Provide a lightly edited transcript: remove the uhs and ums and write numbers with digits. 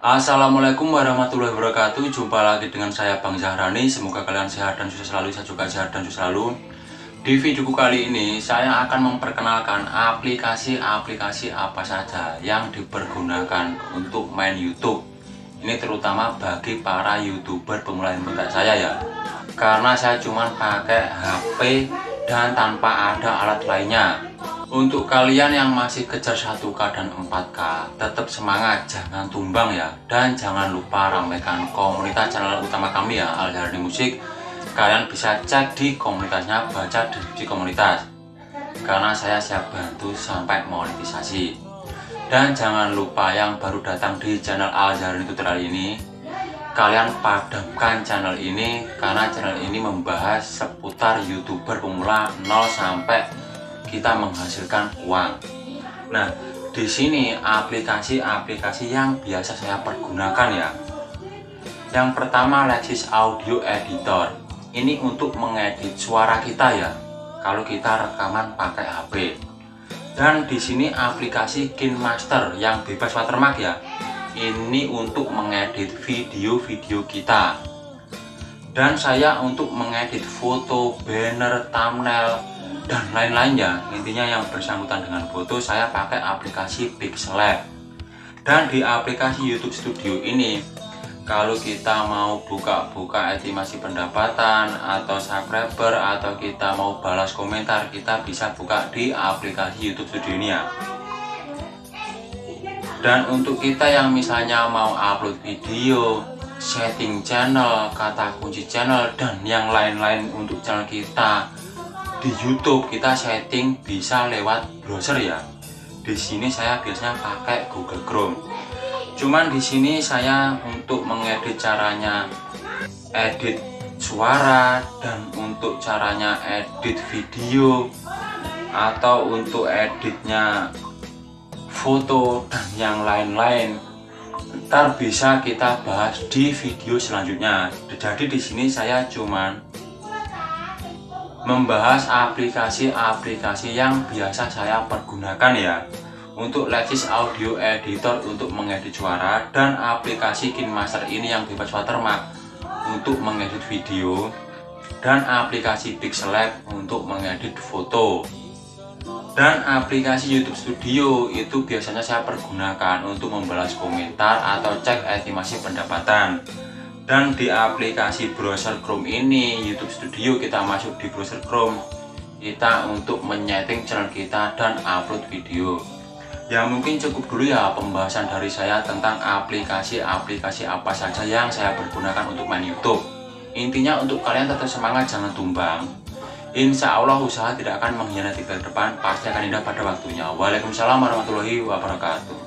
Assalamualaikum warahmatullahi wabarakatuh. Jumpa lagi dengan saya Bang Zahrani. Semoga kalian sehat dan sukses selalu. Saya juga sehat dan sukses selalu. Di videoku kali ini saya akan memperkenalkan aplikasi-aplikasi apa saja yang dipergunakan untuk main YouTube. Ini terutama bagi para YouTuber pemula kayak saya ya. Karena saya cuma pakai HP dan tanpa ada alat lainnya. Untuk kalian yang masih kejar 1K dan 4K, tetap semangat, jangan tumbang ya. Dan jangan lupa ramaikan komunitas channel utama kami ya, Al Zahrani Musik. Kalian bisa cek di komunitasnya, baca deskripsi komunitas. Karena saya siap bantu sampai monetisasi. Dan jangan lupa yang baru datang di channel Al Zahrani Tutorial ini, kalian padamkan channel ini karena channel ini membahas seputar YouTuber pemula 0 sampai kita menghasilkan uang. Nah, di sini aplikasi-aplikasi yang biasa saya pergunakan ya. Yang pertama, Lexis Audio Editor. Ini untuk mengedit suara kita ya. Kalau kita rekaman pakai HP. Dan di sini aplikasi KineMaster yang bebas watermark ya. Ini untuk mengedit video-video kita. Dan saya untuk mengedit foto, banner, thumbnail, dan lain-lainnya. Intinya yang bersangkutan dengan foto saya pakai aplikasi Pixellab. Dan di aplikasi YouTube Studio ini, kalau kita mau buka-buka estimasi pendapatan atau subscriber atau kita mau balas komentar, kita bisa buka di aplikasi YouTube Studio ini ya. Dan untuk kita yang misalnya mau upload video, setting channel, kata kunci channel, dan yang lain-lain untuk channel kita di YouTube, kita setting bisa lewat browser ya. Di sini saya biasanya pakai Google Chrome. Cuman di sini saya untuk mengedit caranya edit suara dan untuk caranya edit video atau untuk editnya foto dan yang lain-lain, ntar bisa kita bahas di video selanjutnya. Jadi di sini saya cuman membahas aplikasi-aplikasi yang biasa saya pergunakan ya. Untuk Lexis Audio Editor untuk mengedit suara, dan aplikasi KineMaster ini yang bebas watermark untuk mengedit video, dan aplikasi Pixellab untuk mengedit foto. Dan aplikasi YouTube Studio itu biasanya saya pergunakan untuk membalas komentar atau cek estimasi pendapatan. Dan di aplikasi browser Chrome ini, YouTube Studio, kita masuk di browser Chrome, kita untuk menyeting channel kita dan upload video. Ya mungkin cukup dulu ya pembahasan dari saya tentang aplikasi-aplikasi apa saja yang saya pergunakan untuk main YouTube. Intinya untuk kalian tetap semangat, jangan tumbang. Insya Allah usaha tidak akan mengkhianati ke depan, pasti akan indah pada waktunya. Waalaikumsalam warahmatullahi wabarakatuh.